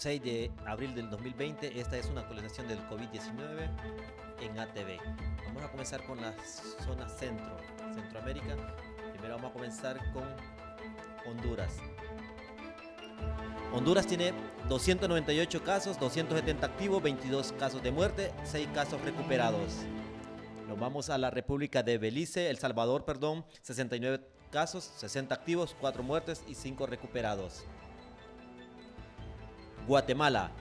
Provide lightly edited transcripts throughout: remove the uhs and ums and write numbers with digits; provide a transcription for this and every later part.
6 de abril del 2020. Esta es una actualización del COVID-19 en ATV. Vamos a comenzar con la zona Centroamérica. Primero vamos a comenzar con Honduras. Honduras tiene 298 casos, 270 activos, 22 casos de muerte, 6 casos recuperados. Nos vamos a la República de Belice, El Salvador, 69 casos, 60 activos, 4 muertes y 5 recuperados. Guatemala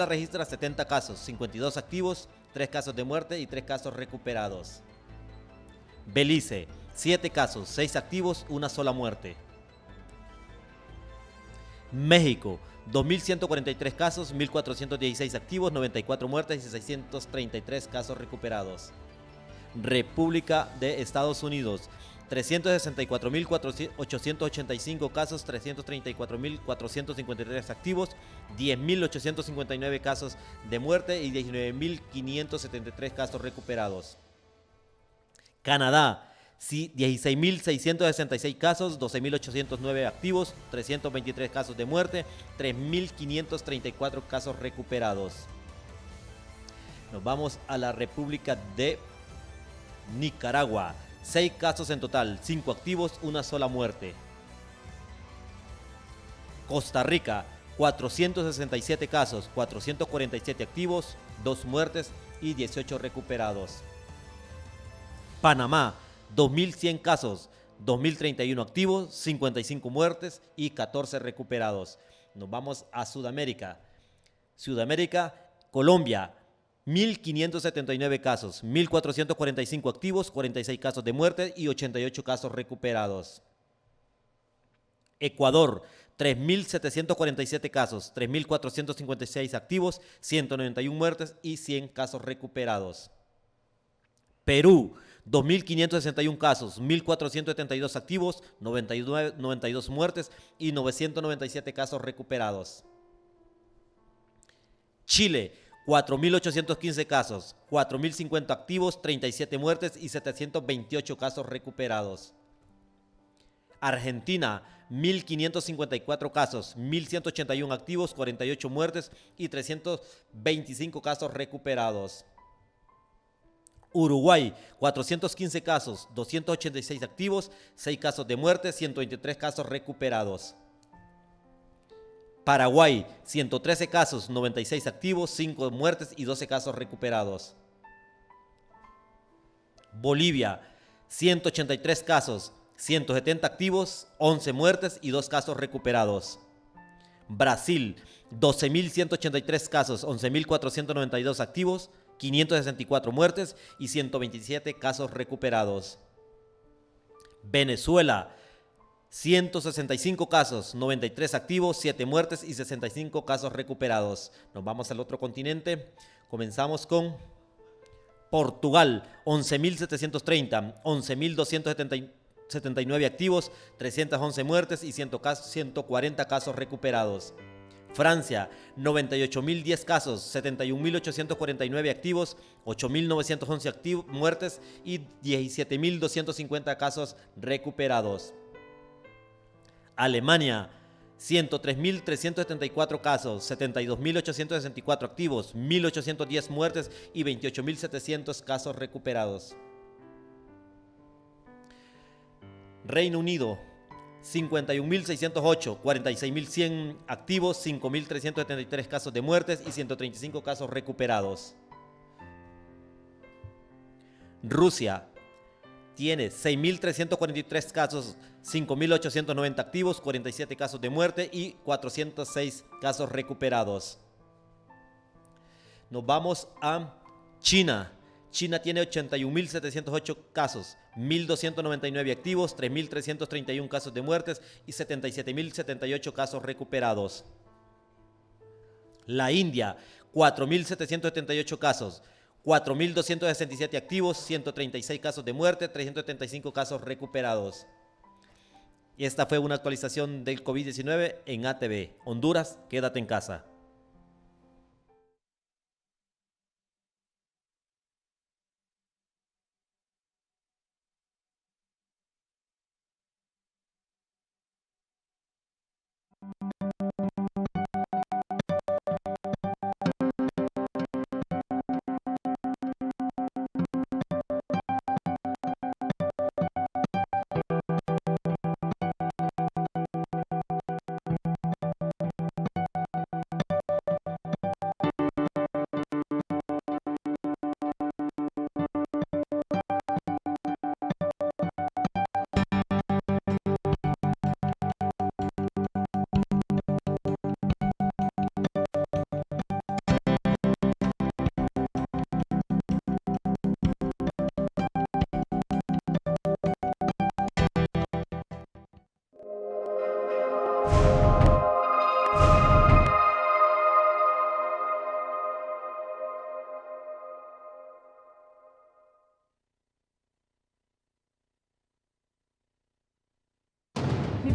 registra 70 casos, 52 activos, 3 casos de muerte y 3 casos recuperados. Belice, 7 casos, 6 activos, 1 sola muerte. México, 2.143 casos, 1.416 activos, 94 muertes y 633 casos recuperados. República de Estados Unidos, 364.885 casos, 334.453 activos, 10.859 casos de muerte y 19.573 casos recuperados. Canadá, 16.666 casos, 12.809 activos, 323 casos de muerte, 3.534 casos recuperados. Nos vamos a la República de Nicaragua, 6 casos en total, 5 activos, 1 sola muerte. Costa Rica, 467 casos, 447 activos, 2 muertes y 18 recuperados. Panamá, 2.100 casos, 2.031 activos, 55 muertes y 14 recuperados. Nos vamos a Sudamérica. Colombia, 1.579 casos, 1.445 activos, 46 casos de muerte y 88 casos recuperados. Ecuador, 3.747 casos, 3.456 activos, 191 muertes y 100 casos recuperados. Perú, 2.561 casos, 1.472 activos, 92 muertes y 997 casos recuperados. Chile, 4.815 casos, 4.050 activos, 37 muertes y 728 casos recuperados. Argentina, 1.554 casos, 1.181 activos, 48 muertes y 325 casos recuperados. Uruguay, 415 casos, 286 activos, 6 casos de muerte, 123 casos recuperados. Paraguay, 113 casos, 96 activos, 5 muertes y 12 casos recuperados. Bolivia, 183 casos, 170 activos, 11 muertes y 2 casos recuperados. Brasil, 12.183 casos, 11.492 activos, 564 muertes y 127 casos recuperados. Venezuela, 165 casos, 93 activos, 7 muertes y 65 casos recuperados. Nos vamos al otro continente. Comenzamos con Portugal, 11.730, 11.279 activos, 311 muertes y 140 casos recuperados. Francia, 98.010 casos, 71.849 activos, 8.911 muertes y 17.250 casos recuperados. Alemania, 103.374 casos, 72.864 activos, 1.810 muertes y 28.700 casos recuperados. Reino Unido, 51.608, 46.100 activos, 5.373 casos de muertes y 135 casos recuperados. Rusia tiene 6.343 casos, 5.890 activos, 47 casos de muerte y 406 casos recuperados. Nos vamos a China. China tiene 81.708 casos, 1.299 activos, 3.331 casos de muertes y 77.078 casos recuperados. La India, 4.778 casos, 4.267 activos, 136 casos de muerte, 375 casos recuperados. Y esta fue una actualización del COVID-19 en ATV. Honduras, quédate en casa.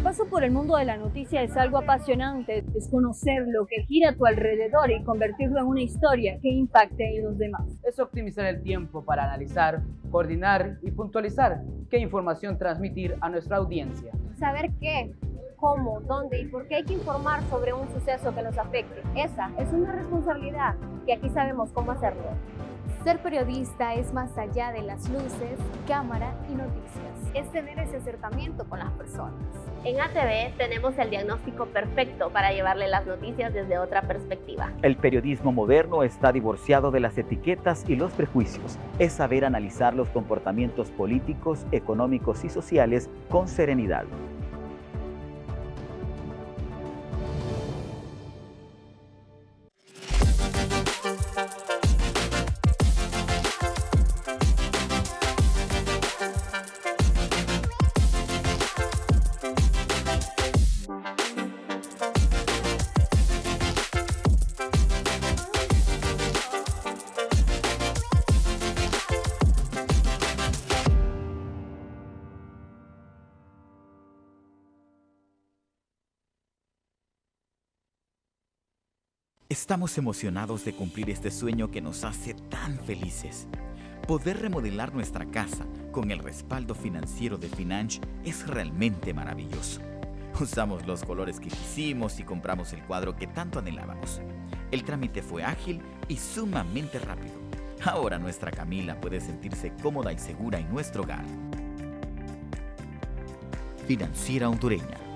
paso por el mundo de la noticia es algo apasionante, es conocer lo que gira a tu alrededor y convertirlo en una historia que impacte en los demás. Es optimizar el tiempo para analizar, coordinar y puntualizar qué información transmitir a nuestra audiencia. Saber qué, cómo, dónde y por qué hay que informar sobre un suceso que nos afecte. Esa es una responsabilidad que aquí sabemos cómo hacerlo. Ser periodista es más allá de las luces, cámara y noticias. Es tener ese acercamiento con las personas. En ATV tenemos el diagnóstico perfecto para llevarle las noticias desde otra perspectiva. El periodismo moderno está divorciado de las etiquetas y los prejuicios. Es saber analizar los comportamientos políticos, económicos y sociales con serenidad. Estamos emocionados de cumplir este sueño que nos hace tan felices. Poder remodelar nuestra casa con el respaldo financiero de Financh es realmente maravilloso. Usamos los colores que quisimos y compramos el cuadro que tanto anhelábamos. El trámite fue ágil y sumamente rápido. Ahora nuestra Camila puede sentirse cómoda y segura en nuestro hogar. Financiera Hondureña.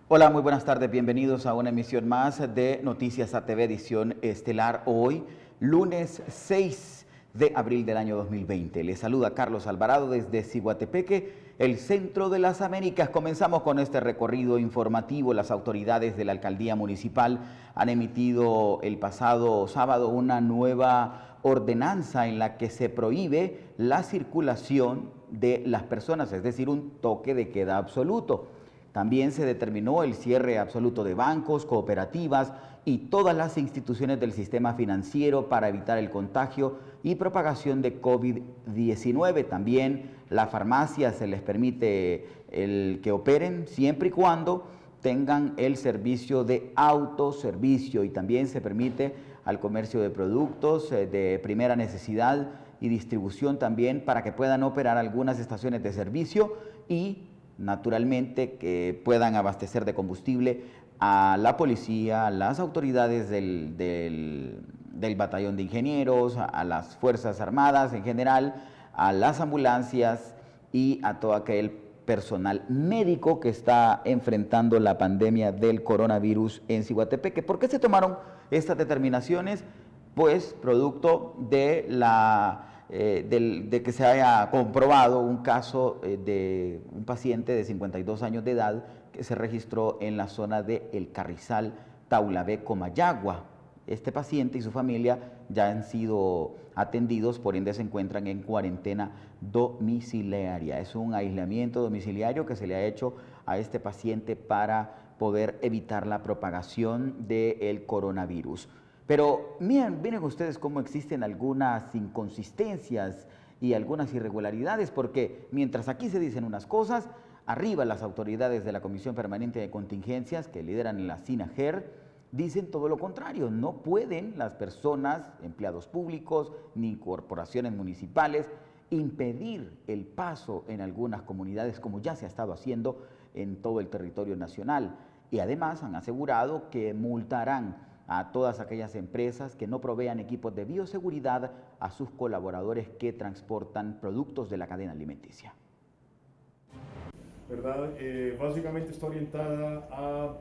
Hola, muy buenas tardes, bienvenidos a una emisión más de Noticias ATV, edición estelar hoy, lunes 6 de abril del año 2020. Les saluda Carlos Alvarado desde Ciguatepeque, el centro de las Américas. Comenzamos con este recorrido informativo. Las autoridades de la alcaldía municipal han emitido el pasado sábado una nueva ordenanza en la que se prohíbe la circulación de las personas, es decir, un toque de queda absoluto. También se determinó el cierre absoluto de bancos, cooperativas y todas las instituciones del sistema financiero para evitar el contagio y propagación de COVID-19. También las farmacias se les permite el que operen siempre y cuando tengan el servicio de autoservicio, y también se permite al comercio de productos de primera necesidad y distribución también para que puedan operar algunas estaciones de servicio y naturalmente que puedan abastecer de combustible a la policía, a las autoridades del batallón de ingenieros, a las Fuerzas Armadas en general, a las ambulancias y a todo aquel personal médico que está enfrentando la pandemia del coronavirus en Ciguatepeque. ¿Por qué se tomaron estas determinaciones? Pues producto de de que se haya comprobado un caso de un paciente de 52 años de edad que se registró en la zona de El Carrizal, Taulabé, Comayagua. Este paciente y su familia ya han sido atendidos, por ende se encuentran en cuarentena domiciliaria. Es un aislamiento domiciliario que se le ha hecho a este paciente para poder evitar la propagación del coronavirus. Pero miren ustedes cómo existen algunas inconsistencias y algunas irregularidades, porque mientras aquí se dicen unas cosas, arriba las autoridades de la Comisión Permanente de Contingencias, que lideran la SINAGER, dicen todo lo contrario. No pueden las personas, empleados públicos, ni corporaciones municipales, impedir el paso en algunas comunidades, como ya se ha estado haciendo en todo el territorio nacional. Y además han asegurado que multarán a todas aquellas empresas que no provean equipos de bioseguridad a sus colaboradores que transportan productos de la cadena alimenticia. ¿Verdad? Básicamente está orientada a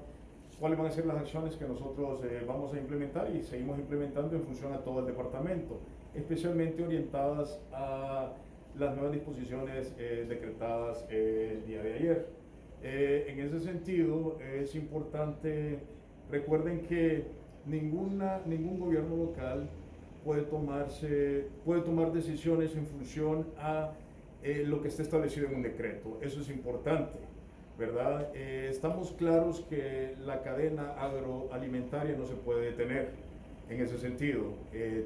cuáles van a ser las acciones que nosotros vamos a implementar y seguimos implementando en función a todo el departamento, especialmente orientadas a las nuevas disposiciones decretadas el día de ayer. En ese sentido es importante, recuerden que ningún gobierno local puede tomar decisiones en función a lo que esté establecido en un decreto. Eso es importante, ¿verdad? Estamos claros que la cadena agroalimentaria no se puede detener en ese sentido.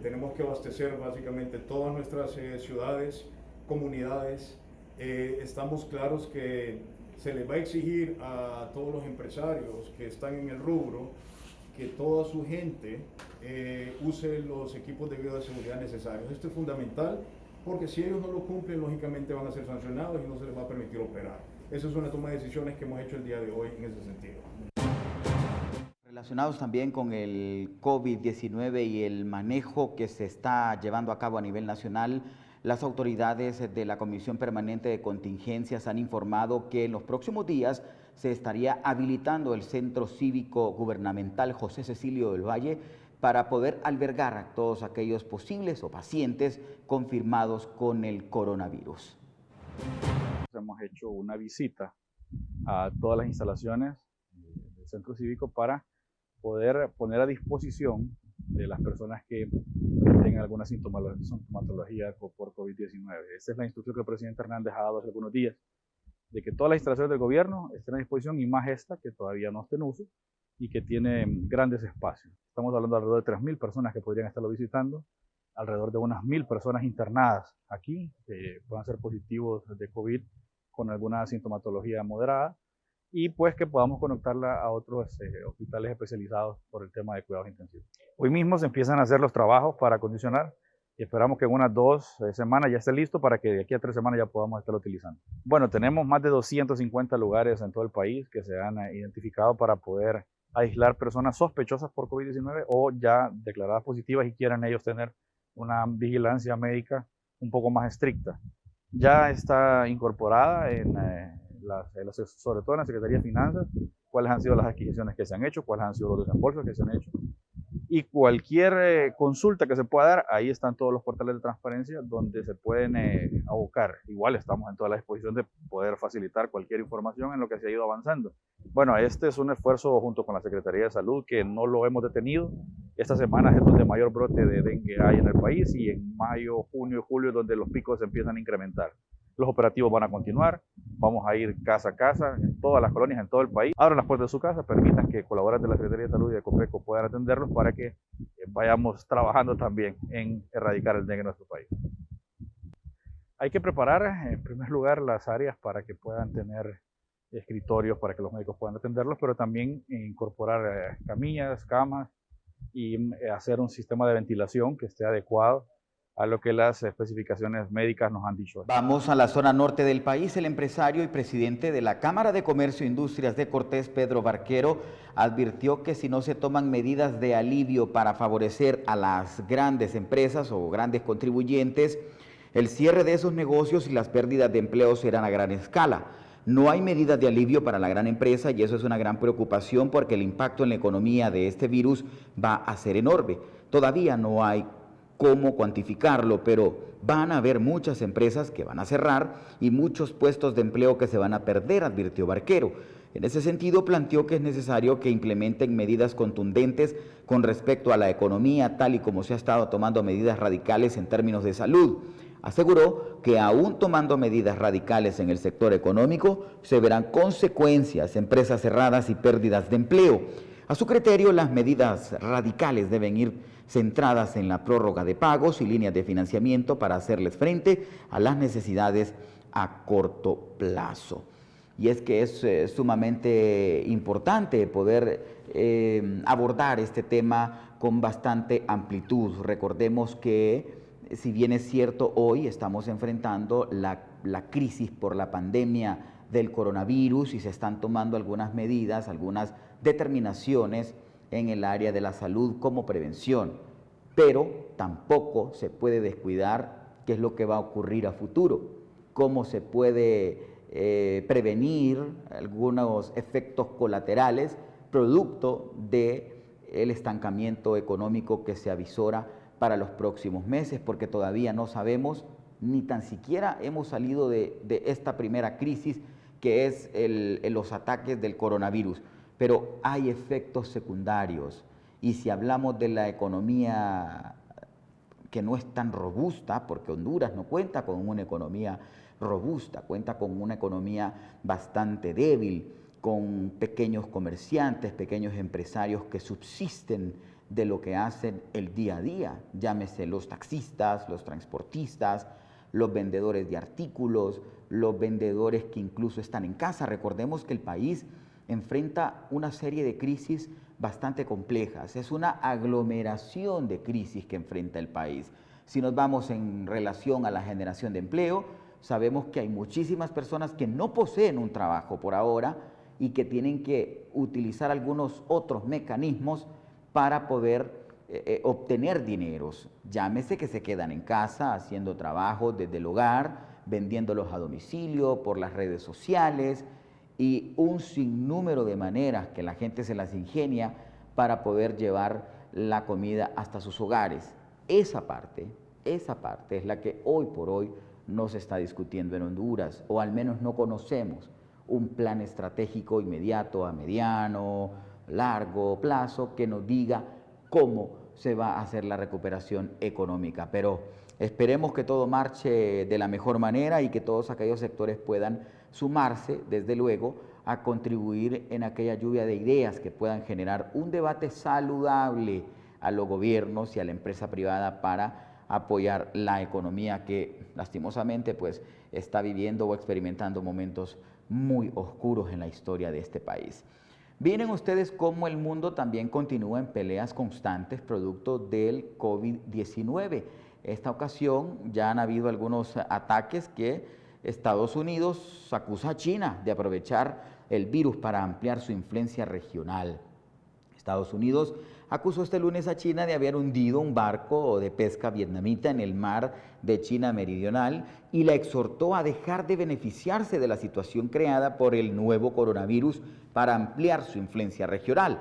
Tenemos que abastecer básicamente todas nuestras ciudades, comunidades. Estamos claros que se les va a exigir a todos los empresarios que están en el rubro que toda su gente use los equipos de bioseguridad necesarios. Esto es fundamental porque si ellos no lo cumplen, lógicamente van a ser sancionados y no se les va a permitir operar. Esa es una toma de decisiones que hemos hecho el día de hoy en ese sentido. Relacionados también con el COVID-19 y el manejo que se está llevando a cabo a nivel nacional, las autoridades de la Comisión Permanente de Contingencias han informado que en los próximos días se estaría habilitando el Centro Cívico Gubernamental José Cecilio del Valle para poder albergar a todos aquellos posibles o pacientes confirmados con el coronavirus. Hemos hecho una visita a todas las instalaciones del Centro Cívico para poder poner a disposición de las personas que tengan alguna sintomatología por COVID-19. Esta es la instrucción que el presidente Hernández ha dado hace algunos días, de que todas las instalaciones del gobierno estén a disposición y más esta que todavía no está en uso y que tiene grandes espacios. Estamos hablando de alrededor de 3.000 personas que podrían estarlo visitando, alrededor de unas 1.000 personas internadas aquí que puedan ser positivos de COVID con alguna sintomatología moderada y pues que podamos conectarla a otros hospitales especializados por el tema de cuidados intensivos. Hoy mismo se empiezan a hacer los trabajos para acondicionar y esperamos que en unas 2 semanas ya esté listo para que de aquí a 3 semanas ya podamos estarlo utilizando. Bueno, tenemos más de 250 lugares en todo el país que se han identificado para poder aislar personas sospechosas por COVID-19 o ya declaradas positivas y quieran ellos tener una vigilancia médica un poco más estricta. Ya está incorporada sobre todo en la Secretaría de Finanzas, cuáles han sido las adquisiciones que se han hecho, cuáles han sido los desembolsos que se han hecho. Y cualquier consulta que se pueda dar, ahí están todos los portales de transparencia donde se pueden abocar. Igual estamos en toda la disposición de poder facilitar cualquier información en lo que se ha ido avanzando. Bueno, este es un esfuerzo junto con la Secretaría de Salud que no lo hemos detenido. Esta semana es donde mayor brote de dengue hay en el país y en mayo, junio y julio es donde los picos se empiezan a incrementar. Los operativos van a continuar, vamos a ir casa a casa en todas las colonias, en todo el país. Abran las puertas de su casa, permitan que colaboradores de la Secretaría de Salud y de COPECO puedan atenderlos para que vayamos trabajando también en erradicar el dengue en nuestro país. Hay que preparar en primer lugar las áreas para que puedan tener escritorios para que los médicos puedan atenderlos, pero también incorporar camillas, camas y hacer un sistema de ventilación que esté adecuado a lo que las especificaciones médicas nos han dicho. Vamos a la zona norte del país. El empresario y presidente de la Cámara de Comercio e Industrias de Cortés, Pedro Barquero, advirtió que si no se toman medidas de alivio para favorecer a las grandes empresas o grandes contribuyentes, el cierre de esos negocios y las pérdidas de empleo serán a gran escala. No hay medidas de alivio para la gran empresa y eso es una gran preocupación porque el impacto en la economía de este virus va a ser enorme. Todavía no hay cómo cuantificarlo, pero van a haber muchas empresas que van a cerrar y muchos puestos de empleo que se van a perder, advirtió Barquero. En ese sentido, planteó que es necesario que implementen medidas contundentes con respecto a la economía, tal y como se ha estado tomando medidas radicales en términos de salud. Aseguró que aún tomando medidas radicales en el sector económico, se verán consecuencias, empresas cerradas y pérdidas de empleo. A su criterio, las medidas radicales deben ir centradas en la prórroga de pagos y líneas de financiamiento para hacerles frente a las necesidades a corto plazo. Y es que es sumamente importante poder abordar este tema con bastante amplitud. Recordemos que, si bien es cierto, hoy estamos enfrentando la crisis por la pandemia del coronavirus y se están tomando algunas medidas, algunas determinaciones en el área de la salud como prevención, pero tampoco se puede descuidar qué es lo que va a ocurrir a futuro, cómo se puede prevenir algunos efectos colaterales producto del estancamiento económico que se avisora para los próximos meses, porque todavía no sabemos, ni tan siquiera hemos salido de esta primera crisis que es los ataques del coronavirus, pero hay efectos secundarios. Y si hablamos de la economía que no es tan robusta, porque Honduras no cuenta con una economía robusta, cuenta con una economía bastante débil, con pequeños comerciantes, pequeños empresarios que subsisten de lo que hacen el día a día, llámese los taxistas, los transportistas, los vendedores de artículos, los vendedores que incluso están en casa. Recordemos que el país enfrenta una serie de crisis bastante complejas, es una aglomeración de crisis que enfrenta el país. Si nos vamos en relación a la generación de empleo, sabemos que hay muchísimas personas que no poseen un trabajo por ahora y que tienen que utilizar algunos otros mecanismos para poder obtener dineros. Llámese que se quedan en casa haciendo trabajos desde el hogar, vendiéndolos a domicilio, por las redes sociales y un sinnúmero de maneras que la gente se las ingenia para poder llevar la comida hasta sus hogares. Esa parte es la que hoy por hoy no se está discutiendo en Honduras, o al menos no conocemos un plan estratégico inmediato a mediano, largo plazo que nos diga cómo se va a hacer la recuperación económica. Pero esperemos que todo marche de la mejor manera y que todos aquellos sectores puedan sumarse, desde luego, a contribuir en aquella lluvia de ideas que puedan generar un debate saludable a los gobiernos y a la empresa privada para apoyar la economía que lastimosamente pues está viviendo o experimentando momentos muy oscuros en la historia de este país. Miren ustedes cómo el mundo también continúa en peleas constantes producto del COVID-19. Esta ocasión ya han habido algunos ataques que Estados Unidos acusa a China de aprovechar el virus para ampliar su influencia regional. Estados Unidos acusó este lunes a China de haber hundido un barco de pesca vietnamita en el mar de China Meridional y la exhortó a dejar de beneficiarse de la situación creada por el nuevo coronavirus para ampliar su influencia regional.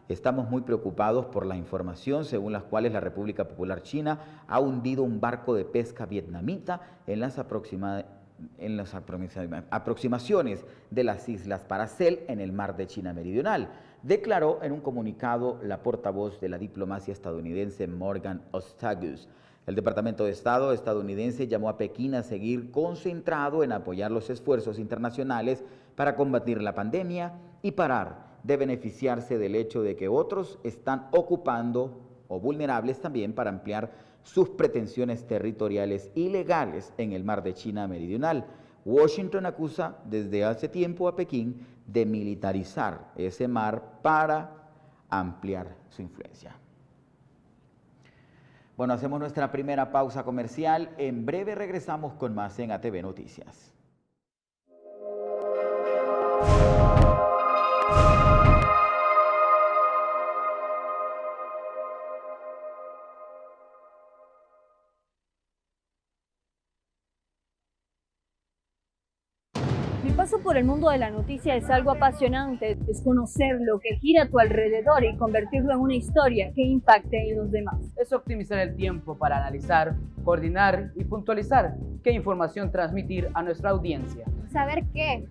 Estamos muy preocupados por la información según las cuales la República Popular China ha hundido un barco de pesca vietnamita en las aproximaciones de las islas Paracel en el mar de China Meridional, declaró en un comunicado la portavoz de la diplomacia estadounidense Morgan Ostagus. El Departamento de Estado estadounidense llamó a Pekín a seguir concentrado en apoyar los esfuerzos internacionales para combatir la pandemia y parar de beneficiarse del hecho de que otros están ocupando o vulnerables también para ampliar sus pretensiones territoriales ilegales en el mar de China Meridional. Washington acusa desde hace tiempo a Pekín de militarizar ese mar para ampliar su influencia. Bueno, hacemos nuestra primera pausa comercial. En breve regresamos con más en ATV Noticias. Mi paso por el mundo de la noticia es algo apasionante, es conocer lo que gira a tu alrededor y convertirlo en una historia que impacte en los demás. Es optimizar el tiempo para analizar, coordinar y puntualizar qué información transmitir a nuestra audiencia. Saber qué,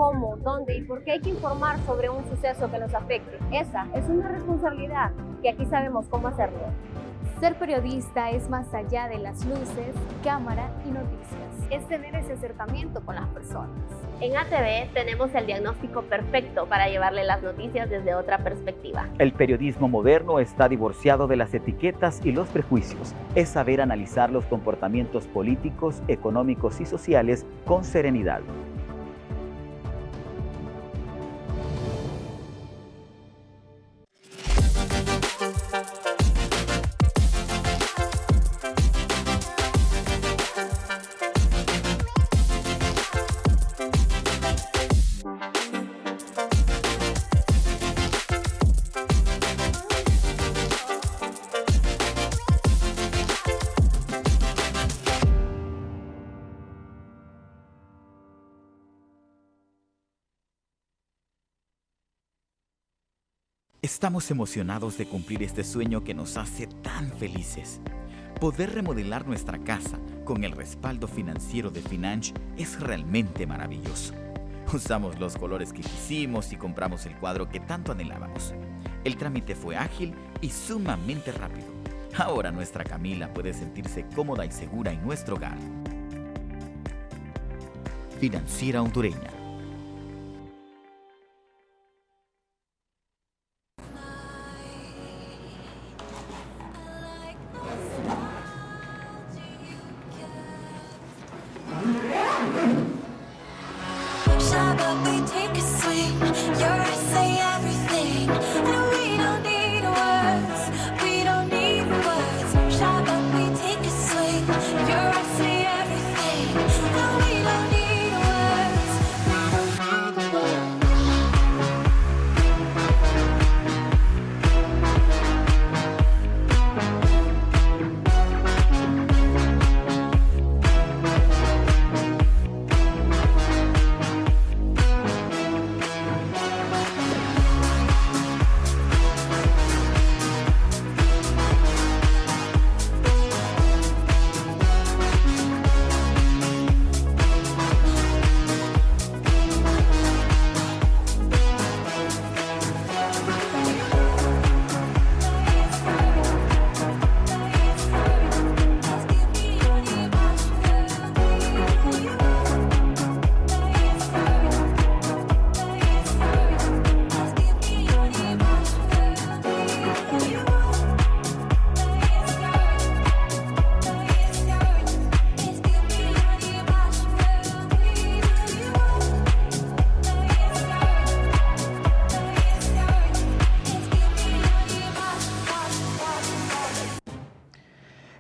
cómo, dónde y por qué hay que informar sobre un suceso que nos afecte. Esa es una responsabilidad que aquí sabemos cómo hacerlo. Ser periodista es más allá de las luces, cámara y noticias. Es tener ese acercamiento con las personas. En ATV tenemos el diagnóstico perfecto para llevarle las noticias desde otra perspectiva. El periodismo moderno está divorciado de las etiquetas y los prejuicios. Es saber analizar los comportamientos políticos, económicos y sociales con serenidad. Estamos emocionados de cumplir este sueño que nos hace tan felices. Poder remodelar nuestra casa con el respaldo financiero de Financh es realmente maravilloso. Usamos los colores que quisimos y compramos el cuadro que tanto anhelábamos. El trámite fue ágil y sumamente rápido. Ahora nuestra Camila puede sentirse cómoda y segura en nuestro hogar. Financiera Hondureña.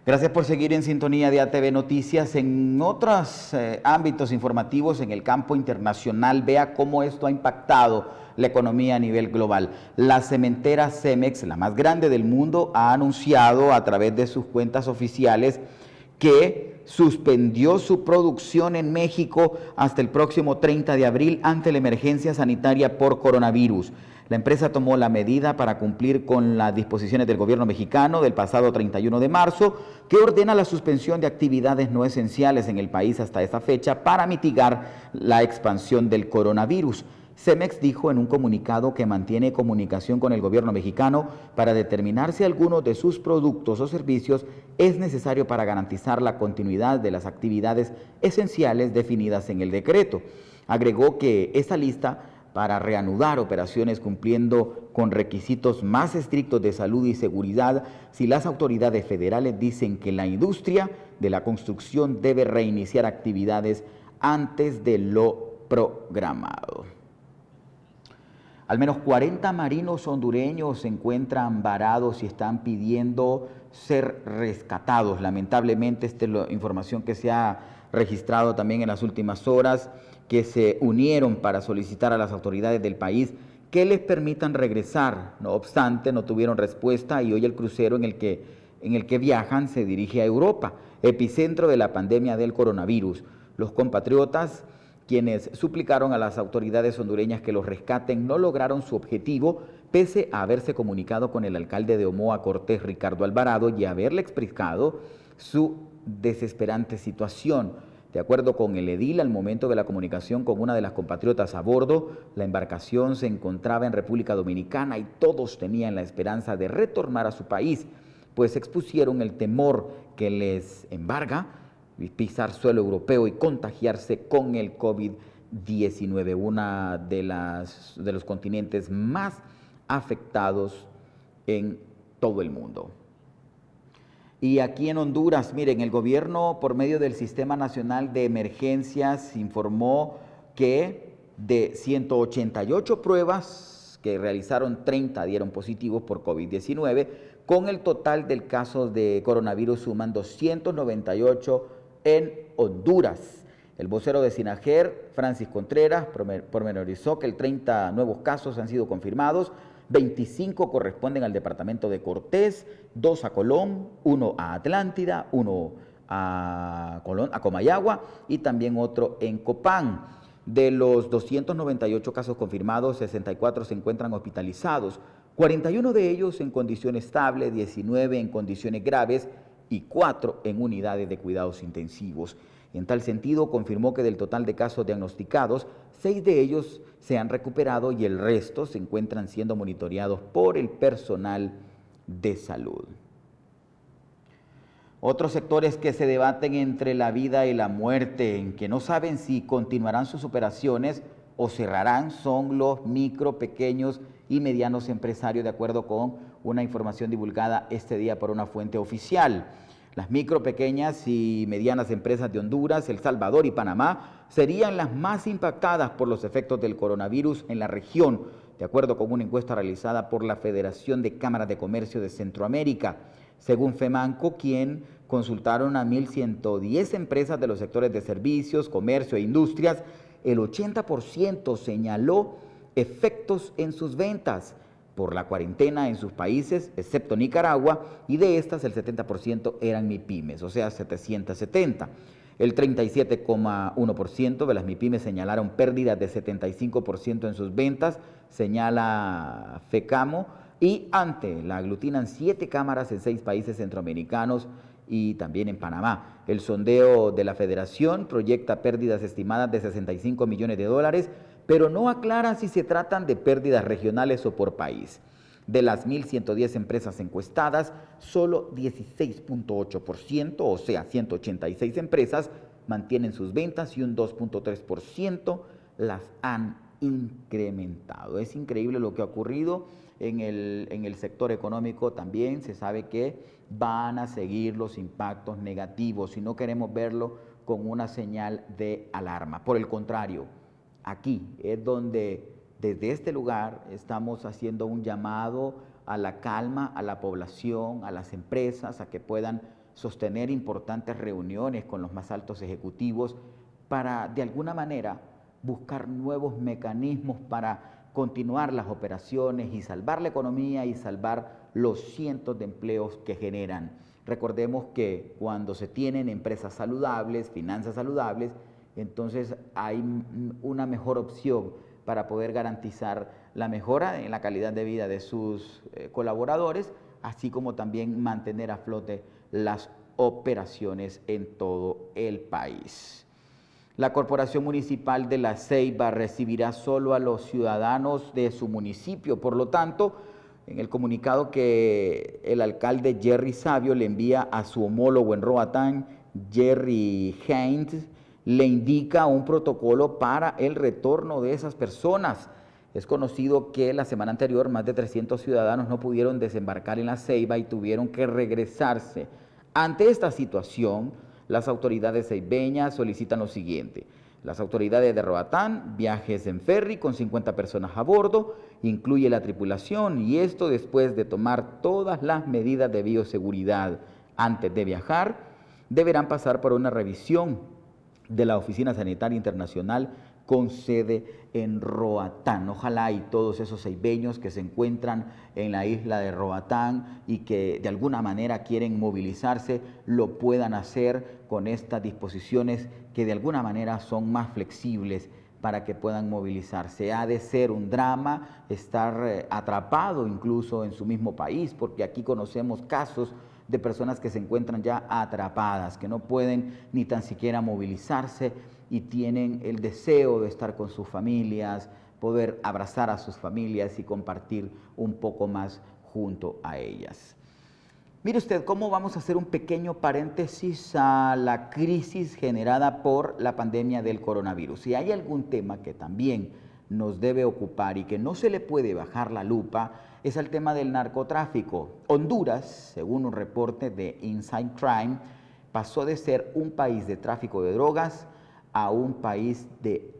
Gracias por seguir en sintonía de ATV Noticias. En otros ámbitos informativos en el campo internacional, vea cómo esto ha impactado la economía a nivel global. La cementera Cemex, la más grande del mundo, ha anunciado a través de sus cuentas oficiales que suspendió su producción en México hasta el próximo 30 de abril ante la emergencia sanitaria por coronavirus. La empresa tomó la medida para cumplir con las disposiciones del gobierno mexicano del pasado 31 de marzo, que ordena la suspensión de actividades no esenciales en el país hasta esta fecha para mitigar la expansión del coronavirus. Cemex dijo en un comunicado que mantiene comunicación con el gobierno mexicano para determinar si alguno de sus productos o servicios es necesario para garantizar la continuidad de las actividades esenciales definidas en el decreto. Agregó que esta lista para reanudar operaciones cumpliendo con requisitos más estrictos de salud y seguridad si las autoridades federales dicen que la industria de la construcción debe reiniciar actividades antes de lo programado. Al menos 40 marinos hondureños se encuentran varados y están pidiendo ser rescatados. Lamentablemente, esta es la información que se ha registrado también en las últimas horas, que se unieron para solicitar a las autoridades del país que les permitan regresar. No obstante, no tuvieron respuesta y hoy el crucero en el que viajan se dirige a Europa, epicentro de la pandemia del coronavirus. Los compatriotas, quienes suplicaron a las autoridades hondureñas que los rescaten, no lograron su objetivo, pese a haberse comunicado con el alcalde de Omoa Cortés, Ricardo Alvarado, y haberle explicado su desesperante situación. De acuerdo con el edil, al momento de la comunicación con una de las compatriotas a bordo, la embarcación se encontraba en República Dominicana y todos tenían la esperanza de retornar a su país, pues expusieron el temor que les embarga pisar suelo europeo y contagiarse con el COVID-19, una de los continentes más afectados en todo el mundo. Y aquí en Honduras, miren, el gobierno por medio del Sistema Nacional de Emergencias informó que de 188 pruebas que realizaron, 30 dieron positivos por COVID-19, con el total del caso de coronavirus suman 298 en Honduras. El vocero de SINAGER, Francis Contreras, pormenorizó que 30 nuevos casos han sido confirmados, 25 corresponden al departamento de Cortés, 2 a Colón, 1 a Atlántida, 1 a Comayagua y también otro en Copán. De los 298 casos confirmados, 64 se encuentran hospitalizados, 41 de ellos en condición estable, 19 en condiciones graves y 4 en unidades de cuidados intensivos. En tal sentido, confirmó que del total de casos diagnosticados, 6 de ellos se han recuperado y el resto se encuentran siendo monitoreados por el personal de salud. Otros sectores que se debaten entre la vida y la muerte, en que no saben si continuarán sus operaciones o cerrarán, son los micro, pequeños y medianos empresarios, de acuerdo con una información divulgada este día por una fuente oficial. Las micro, pequeñas y medianas empresas de Honduras, El Salvador y Panamá serían las más impactadas por los efectos del coronavirus en la región, de acuerdo con una encuesta realizada por la Federación de Cámaras de Comercio de Centroamérica. Según FEMANCO, quien consultaron a 1.110 empresas de los sectores de servicios, comercio e industrias, el 80% señaló efectos en sus ventas por la cuarentena en sus países, excepto Nicaragua, y de estas el 70% eran MIPYMES, o sea, 770. El 37,1% de las MIPYMES señalaron pérdidas de 75% en sus ventas, señala FECAMO, y ante la aglutinan 7 cámaras en 6 países centroamericanos y también en Panamá. El sondeo de la Federación proyecta pérdidas estimadas de 65 millones de dólares, pero no aclara si se tratan de pérdidas regionales o por país. De las 1.110 empresas encuestadas, solo 16,8%, o sea, 186 empresas, mantienen sus ventas y un 2,3% las han incrementado. Es increíble lo que ha ocurrido en el sector económico. También se sabe que van a seguir los impactos negativos y no queremos verlo con una señal de alarma. Por el contrario, aquí es donde desde este lugar estamos haciendo un llamado a la calma, a la población, a las empresas, a que puedan sostener importantes reuniones con los más altos ejecutivos para de alguna manera buscar nuevos mecanismos para continuar las operaciones y salvar la economía y salvar los cientos de empleos que generan. Recordemos que cuando se tienen empresas saludables, finanzas saludables, entonces hay una mejor opción para poder garantizar la mejora en la calidad de vida de sus colaboradores, así como también mantener a flote las operaciones en todo el país. La Corporación Municipal de La Ceiba recibirá solo a los ciudadanos de su municipio. Por lo tanto, en el comunicado que el alcalde Jerry Sabio le envía a su homólogo en Roatán, Jerry Haynes, le indica un protocolo para el retorno de esas personas. Es conocido que la semana anterior más de 300 ciudadanos no pudieron desembarcar en La Ceiba y tuvieron que regresarse. Ante esta situación, las autoridades ceibeñas solicitan lo siguiente: las autoridades de Roatán, viajes en ferry con 50 personas a bordo, incluye la tripulación, y esto después de tomar todas las medidas de bioseguridad. Antes de viajar, deberán pasar por una revisión de la Oficina Sanitaria Internacional con sede en Roatán. Ojalá y todos esos ceibeños que se encuentran en la isla de Roatán y que de alguna manera quieren movilizarse, lo puedan hacer con estas disposiciones que de alguna manera son más flexibles para que puedan movilizarse. Ha de ser un drama estar atrapado incluso en su mismo país, porque aquí conocemos casos de personas que se encuentran ya atrapadas, que no pueden ni tan siquiera movilizarse y tienen el deseo de estar con sus familias, poder abrazar a sus familias y compartir un poco más junto a ellas. Mire usted cómo vamos a hacer un pequeño paréntesis a la crisis generada por la pandemia del coronavirus. Si hay algún tema que también nos debe ocupar y que no se le puede bajar la lupa, es el tema del narcotráfico. Honduras, según un reporte de Inside Crime, pasó de ser un país de tráfico de drogas a un país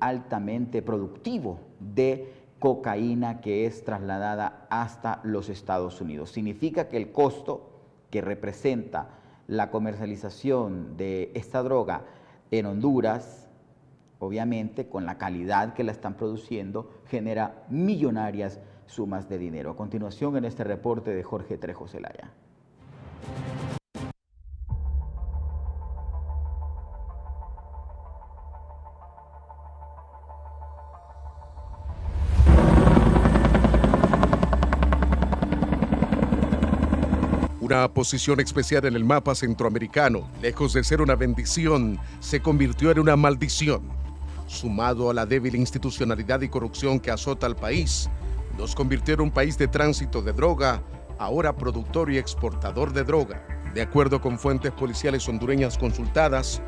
altamente productivo de cocaína que es trasladada hasta los Estados Unidos. Significa que el costo que representa la comercialización de esta droga en Honduras, obviamente con la calidad que la están produciendo, genera millonarias sumas de dinero. A continuación en este reporte de Jorge Trejo Zelaya. Una posición especial en el mapa centroamericano, lejos de ser una bendición, se convirtió en una maldición. Sumado a la débil institucionalidad y corrupción que azota al país, nos convirtió en un país de tránsito de droga, ahora productor y exportador de droga. De acuerdo con fuentes policiales hondureñas consultadas,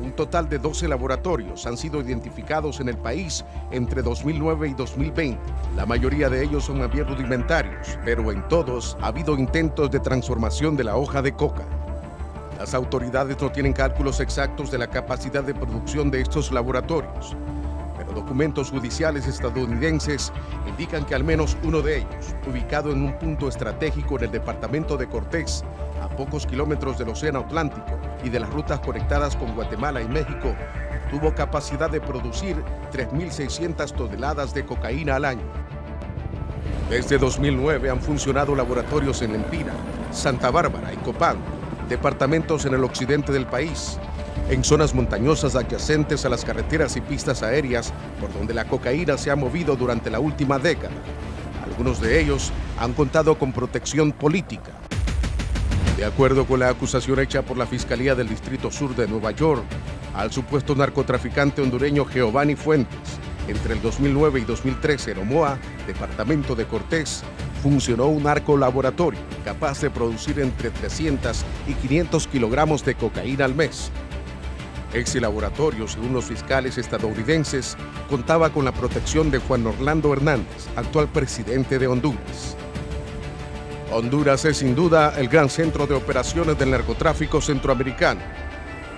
un total de 12 laboratorios han sido identificados en el país entre 2009 y 2020. La mayoría de ellos son bien rudimentarios, pero en todos ha habido intentos de transformación de la hoja de coca. Las autoridades no tienen cálculos exactos de la capacidad de producción de estos laboratorios, pero documentos judiciales estadounidenses indican que al menos uno de ellos, ubicado en un punto estratégico en el departamento de Cortés, a pocos kilómetros del Océano Atlántico y de las rutas conectadas con Guatemala y México, tuvo capacidad de producir 3.600 toneladas de cocaína al año. Desde 2009 han funcionado laboratorios en Lempira, Santa Bárbara y Copán, departamentos en el occidente del país, en zonas montañosas adyacentes a las carreteras y pistas aéreas por donde la cocaína se ha movido durante la última década. Algunos de ellos han contado con protección política. De acuerdo con la acusación hecha por la Fiscalía del Distrito Sur de Nueva York al supuesto narcotraficante hondureño Giovanni Fuentes, entre el 2009 y 2013 en Omoa, departamento de Cortés, funcionó un narcolaboratorio capaz de producir entre 300 y 500 kilogramos de cocaína al mes. Ese laboratorio, según los fiscales estadounidenses, contaba con la protección de Juan Orlando Hernández, actual presidente de Honduras. Honduras es sin duda el gran centro de operaciones del narcotráfico centroamericano.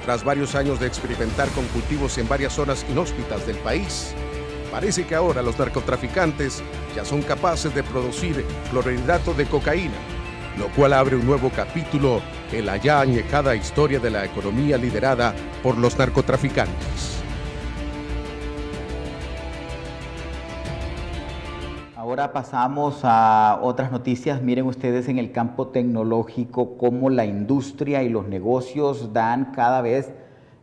Tras varios años de experimentar con cultivos en varias zonas inhóspitas del país, parece que ahora los narcotraficantes ya son capaces de producir clorhidrato de cocaína, lo cual abre un nuevo capítulo en la ya añejada historia de la economía liderada por los narcotraficantes. Ahora pasamos a otras noticias. Miren ustedes en el campo tecnológico cómo la industria y los negocios dan cada vez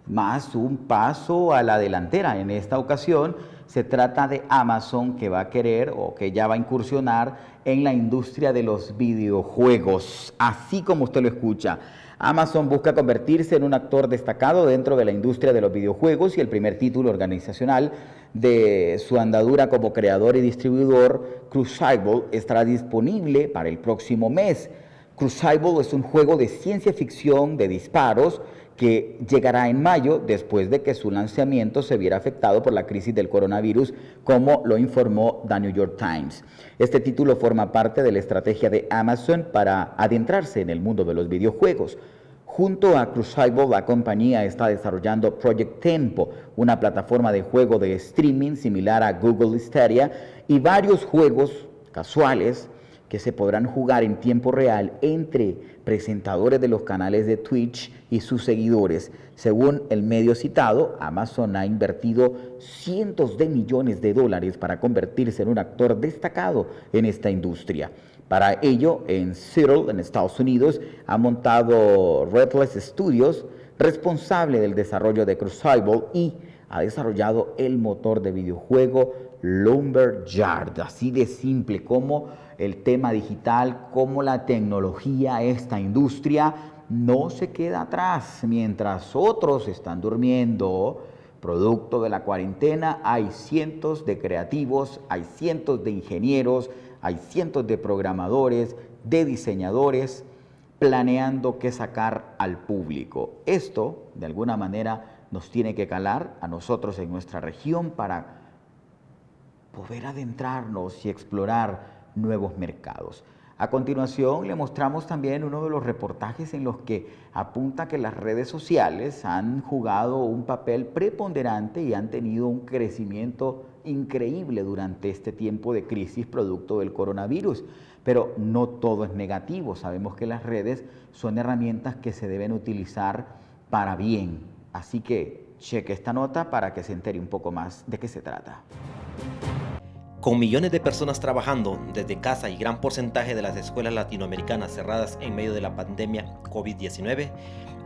más un paso a la delantera. En esta ocasión se trata de Amazon, que va a querer o que ya va a incursionar en la industria de los videojuegos. Así como usted lo escucha, Amazon busca convertirse en un actor destacado dentro de la industria de los videojuegos y el primer título organizacional de su andadura como creador y distribuidor, Crucible, estará disponible para el próximo mes. Crucible es un juego de ciencia ficción de disparos que llegará en mayo después de que su lanzamiento se viera afectado por la crisis del coronavirus, como lo informó The New York Times. Este título forma parte de la estrategia de Amazon para adentrarse en el mundo de los videojuegos. Junto a Crucible, la compañía está desarrollando Project Tempo, una plataforma de juego de streaming similar a Google Stadia, y varios juegos casuales que se podrán jugar en tiempo real entre presentadores de los canales de Twitch y sus seguidores. Según el medio citado, Amazon ha invertido cientos de millones de dólares para convertirse en un actor destacado en esta industria. Para ello, en Seattle, en Estados Unidos, ha montado Redless Studios, responsable del desarrollo de Crucible, y ha desarrollado el motor de videojuego Lumberyard. Así de simple como el tema digital, como la tecnología, esta industria no se queda atrás. Mientras otros están durmiendo, producto de la cuarentena, hay cientos de creativos, hay cientos de ingenieros, hay cientos de programadores, de diseñadores, planeando qué sacar al público. Esto, de alguna manera, nos tiene que calar a nosotros en nuestra región para poder adentrarnos y explorar nuevos mercados. A continuación, le mostramos también uno de los reportajes en los que apunta que las redes sociales han jugado un papel preponderante y han tenido un crecimiento increíble durante este tiempo de crisis producto del coronavirus. Pero no todo es negativo. Sabemos que las redes son herramientas que se deben utilizar para bien. Así que cheque esta nota para que se entere un poco más de qué se trata. Con millones de personas trabajando desde casa y gran porcentaje de las escuelas latinoamericanas cerradas en medio de la pandemia COVID-19,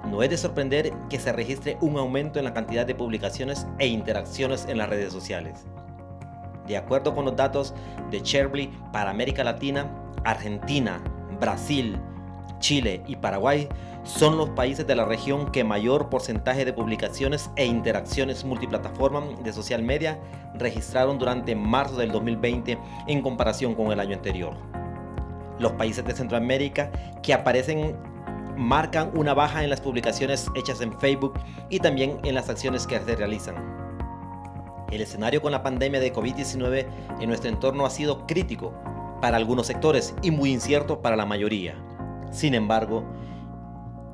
no es de sorprender que se registre un aumento en la cantidad de publicaciones e interacciones en las redes sociales. De acuerdo con los datos de Cherbly para América Latina, Argentina, Brasil, Chile y Paraguay son los países de la región que mayor porcentaje de publicaciones e interacciones multiplataforma de social media registraron durante marzo del 2020 en comparación con el año anterior. Los países de Centroamérica que aparecen marcan una baja en las publicaciones hechas en Facebook y también en las acciones que se realizan. El escenario con la pandemia de COVID-19 en nuestro entorno ha sido crítico para algunos sectores y muy incierto para la mayoría. Sin embargo,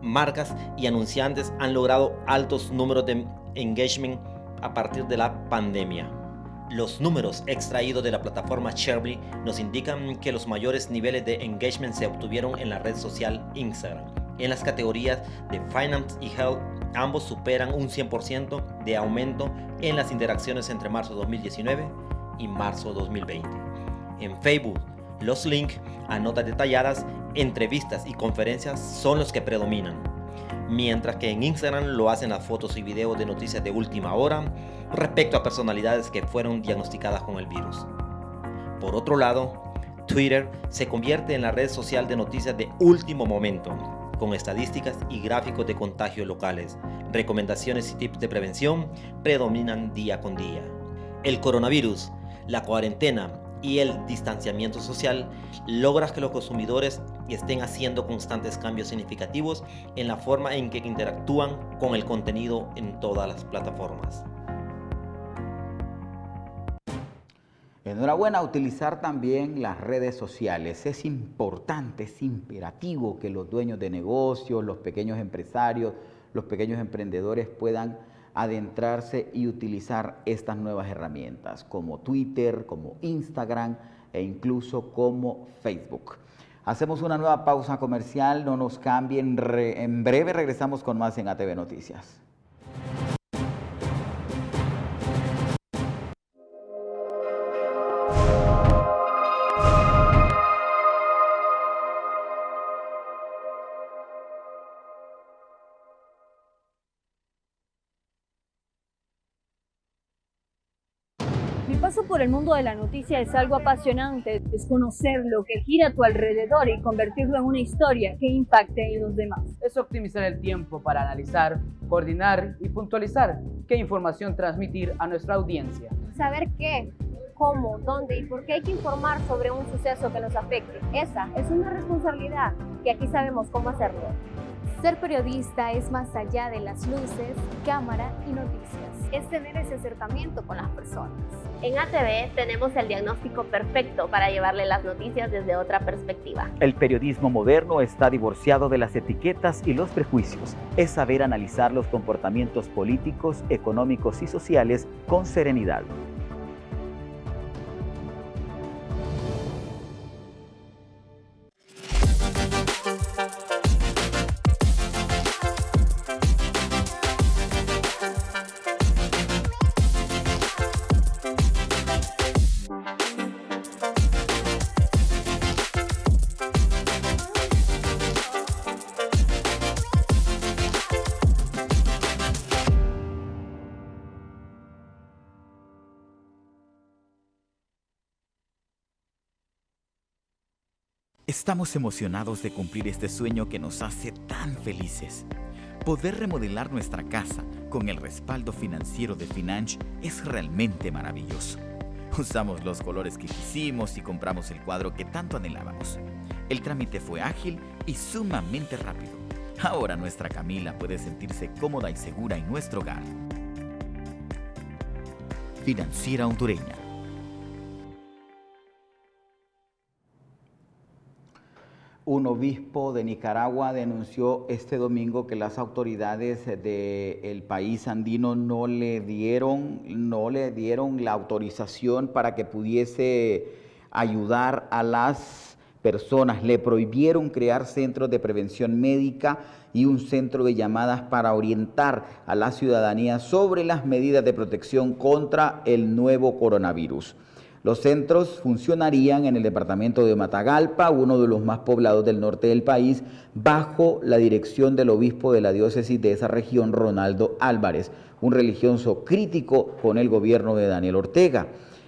marcas y anunciantes han logrado altos números de engagement a partir de la pandemia. Los números extraídos de la plataforma Cherbly nos indican que los mayores niveles de engagement se obtuvieron en la red social Instagram. En las categorías de Finance y Health, ambos superan un 100% de aumento en las interacciones entre marzo 2019 y marzo 2020. En Facebook, los links a notas detalladas, entrevistas y conferencias son los que predominan, mientras que en Instagram lo hacen las fotos y videos de noticias de última hora respecto a personalidades que fueron diagnosticadas con el virus. Por otro lado, Twitter se convierte en la red social de noticias de último momento, con estadísticas y gráficos de contagio locales. Recomendaciones y tips de prevención predominan día con día. El coronavirus, la cuarentena y el distanciamiento social logra que los consumidores estén haciendo constantes cambios significativos en la forma en que interactúan con el contenido en todas las plataformas. Enhorabuena, utilizar también las redes sociales. Es importante, es imperativo que los dueños de negocios, los pequeños empresarios, los pequeños emprendedores puedan adentrarse y utilizar estas nuevas herramientas como Twitter, como Instagram e incluso como Facebook. Hacemos una nueva pausa comercial, no nos cambien, en breve regresamos con más en ATV Noticias. Mi paso por el mundo de la noticia es algo apasionante, es conocer lo que gira a tu alrededor y convertirlo en una historia que impacte en los demás. Es optimizar el tiempo para analizar, coordinar y puntualizar qué información transmitir a nuestra audiencia. Saber qué, cómo, dónde y por qué hay que informar sobre un suceso que nos afecte. Esa es una responsabilidad que aquí sabemos cómo hacerlo. Ser periodista es más allá de las luces, cámara y noticias. Es tener ese acercamiento con las personas. En ATV tenemos el diagnóstico perfecto para llevarle las noticias desde otra perspectiva. El periodismo moderno está divorciado de las etiquetas y los prejuicios. Es saber analizar los comportamientos políticos, económicos y sociales con serenidad. Estamos emocionados de cumplir este sueño que nos hace tan felices. Poder remodelar nuestra casa con el respaldo financiero de Financh es realmente maravilloso. Usamos los colores que quisimos y compramos el cuadro que tanto anhelábamos. El trámite fue ágil y sumamente rápido. Ahora nuestra Camila puede sentirse cómoda y segura en nuestro hogar. Financiera Hondureña. Un obispo de Nicaragua denunció este domingo que las autoridades del país andino no le dieron la autorización para que pudiese ayudar a las personas. Le prohibieron crear centros de prevención médica y un centro de llamadas para orientar a la ciudadanía sobre las medidas de protección contra el nuevo coronavirus. Los centros funcionarían en el departamento de Matagalpa, uno de los más poblados del norte del país, bajo la dirección del obispo de la diócesis de esa región, Ronaldo Álvarez, un religioso crítico con el gobierno de Daniel Ortega.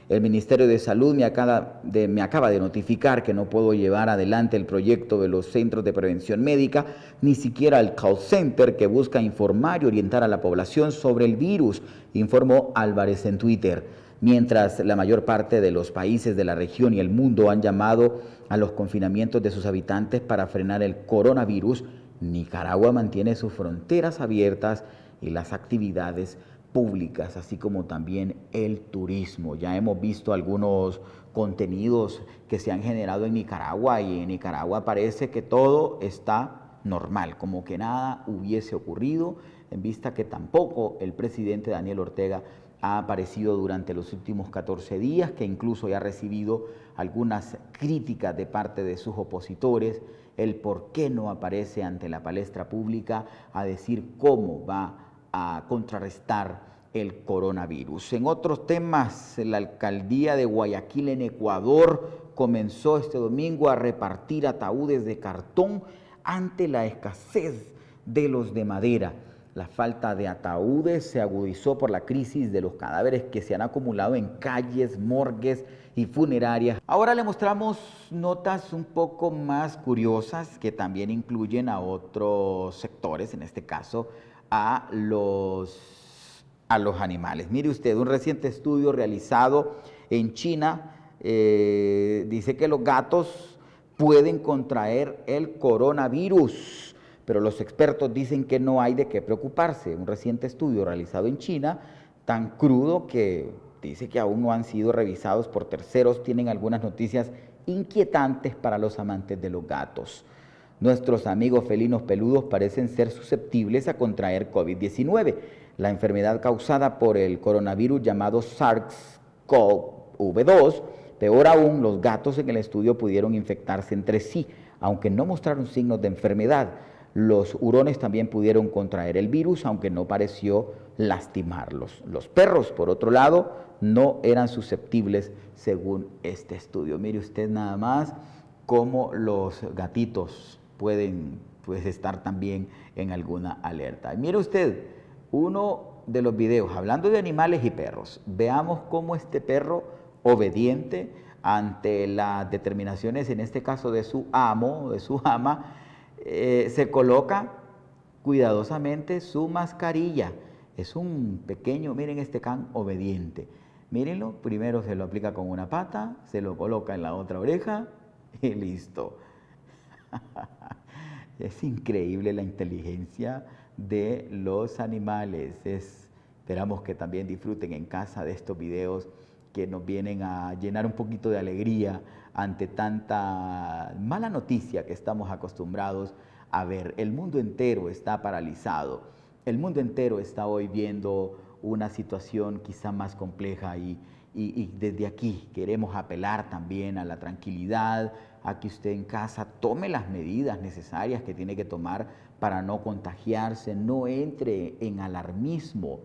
El Ministerio de Salud me acaba de notificar que no puedo llevar adelante el proyecto de los centros de prevención médica, ni siquiera el call center que busca informar y orientar a la población sobre el virus, informó Álvarez en Twitter. Mientras la mayor parte de los países de la región y el mundo han llamado a los confinamientos de sus habitantes para frenar el coronavirus, Nicaragua mantiene sus fronteras abiertas y las actividades públicas, así como también el turismo. Ya hemos visto algunos contenidos que se han generado en Nicaragua y en Nicaragua parece que todo está normal, como que nada hubiese ocurrido, en vista que tampoco el presidente Daniel Ortega ha aparecido durante los últimos 14 días, que incluso ya ha recibido algunas críticas de parte de sus opositores, el por qué no aparece ante la palestra pública a decir cómo va a contrarrestar el coronavirus. En otros temas, la alcaldía de Guayaquil en Ecuador comenzó este domingo a repartir ataúdes de cartón ante la escasez de los de madera. La falta de ataúdes se agudizó por la crisis de los cadáveres que se han acumulado en calles, morgues y funerarias. Ahora le mostramos notas un poco más curiosas que también incluyen a otros sectores, en este caso a los animales. Mire usted, un reciente estudio realizado en China dice que los gatos pueden contraer el coronavirus, pero los expertos dicen que no hay de qué preocuparse. Un reciente estudio realizado en China, tan crudo que dice que aún no han sido revisados por terceros, tienen algunas noticias inquietantes para los amantes de los gatos. Nuestros amigos felinos peludos parecen ser susceptibles a contraer COVID-19, la enfermedad causada por el coronavirus llamado SARS-CoV-2. Peor aún, los gatos en el estudio pudieron infectarse entre sí, aunque no mostraron signos de enfermedad. Los hurones también pudieron contraer el virus, aunque no pareció lastimarlos. Los perros, por otro lado, no eran susceptibles según este estudio. Mire usted nada más cómo los gatitos pueden estar también en alguna alerta. Y mire usted, uno de los videos, hablando de animales y perros, veamos cómo este perro obediente ante las determinaciones, en este caso de su amo, de su ama, se coloca cuidadosamente su mascarilla. Es un pequeño, miren este can obediente. Mírenlo, primero se lo aplica con una pata, se lo coloca en la otra oreja y listo. Es increíble la inteligencia de los animales. Esperamos que también disfruten en casa de estos videos que nos vienen a llenar un poquito de alegría ante tanta mala noticia que estamos acostumbrados a ver. El mundo entero está paralizado, el mundo entero está hoy viendo una situación quizá más compleja y desde aquí queremos apelar también a la tranquilidad, a que usted en casa tome las medidas necesarias que tiene que tomar para no contagiarse, no entre en alarmismo,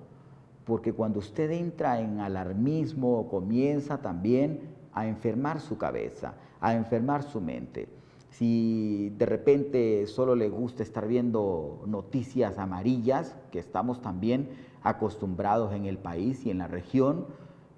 porque cuando usted entra en alarmismo comienza también a enfermar su cabeza, a enfermar su mente. Si de repente solo le gusta estar viendo noticias amarillas, que estamos también acostumbrados en el país y en la región,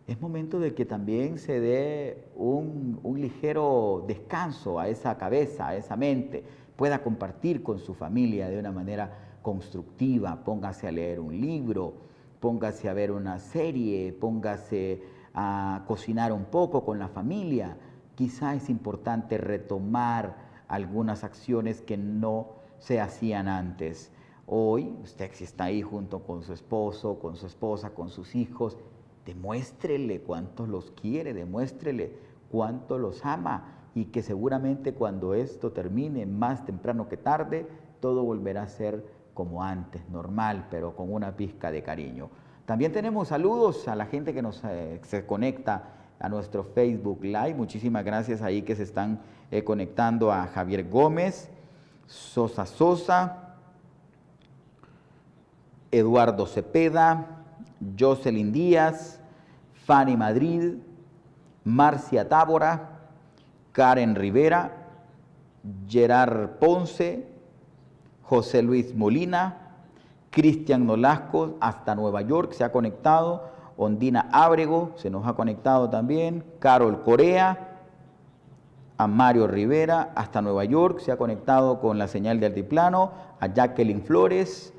es momento de que también se dé un ligero descanso a esa cabeza, a esa mente, pueda compartir con su familia de una manera constructiva, póngase a leer un libro, póngase a ver una serie, póngase a cocinar un poco con la familia. Quizá es importante retomar algunas acciones que no se hacían antes. Hoy, usted si está ahí junto con su esposo, con su esposa, con sus hijos, demuéstrele cuánto los quiere, demuéstrele cuánto los ama y que seguramente cuando esto termine, más temprano que tarde, todo volverá a ser como antes, normal, pero con una pizca de cariño. También tenemos saludos a la gente que se conecta a nuestro Facebook Live. Muchísimas gracias ahí que se están conectando a Javier Gómez, Sosa, Eduardo Cepeda, Jocelyn Díaz, Fanny Madrid, Marcia Tábora, Karen Rivera, Gerard Ponce, José Luis Molina, Cristian Nolasco hasta Nueva York se ha conectado, Ondina Ábrego se nos ha conectado también, Carol Corea, a Mario Rivera hasta Nueva York se ha conectado con la señal de altiplano, a Jacqueline Flores,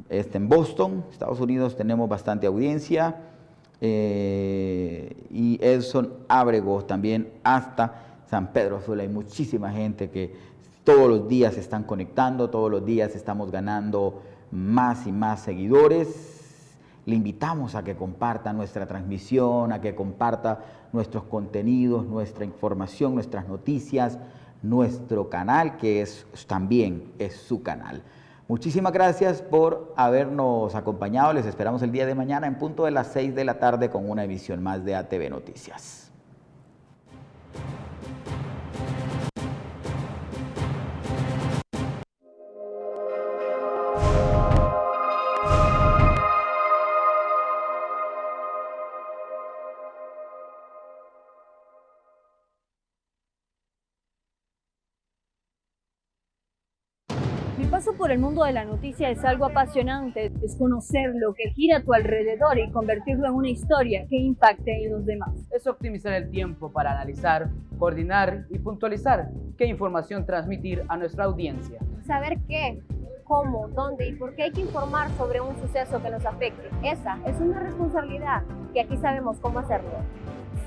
en Boston, Estados Unidos tenemos bastante audiencia, y Edson Ábrego también hasta San Pedro Sula. Hay muchísima gente que todos los días se están conectando, todos los días estamos ganando más y más seguidores. Le invitamos a que comparta nuestra transmisión, a que comparta nuestros contenidos, nuestra información, nuestras noticias, nuestro canal, que también es su canal. Muchísimas gracias por habernos acompañado. Les esperamos el día de mañana en punto de las 6 de la tarde con una emisión más de ATV Noticias. Mi paso por el mundo de la noticia es algo apasionante, es conocer lo que gira a tu alrededor y convertirlo en una historia que impacte en los demás. Es optimizar el tiempo para analizar, coordinar y puntualizar qué información transmitir a nuestra audiencia. Saber qué, cómo, dónde y por qué hay que informar sobre un suceso que nos afecte. Esa es una responsabilidad que aquí sabemos cómo hacerlo.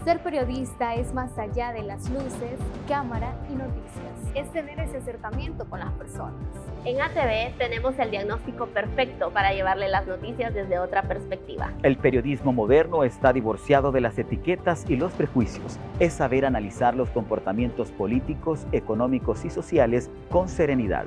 Ser periodista es más allá de las luces, cámara y noticias. Es tener ese acercamiento con las personas. En ATV tenemos el diagnóstico perfecto para llevarle las noticias desde otra perspectiva. El periodismo moderno está divorciado de las etiquetas y los prejuicios. Es saber analizar los comportamientos políticos, económicos y sociales con serenidad.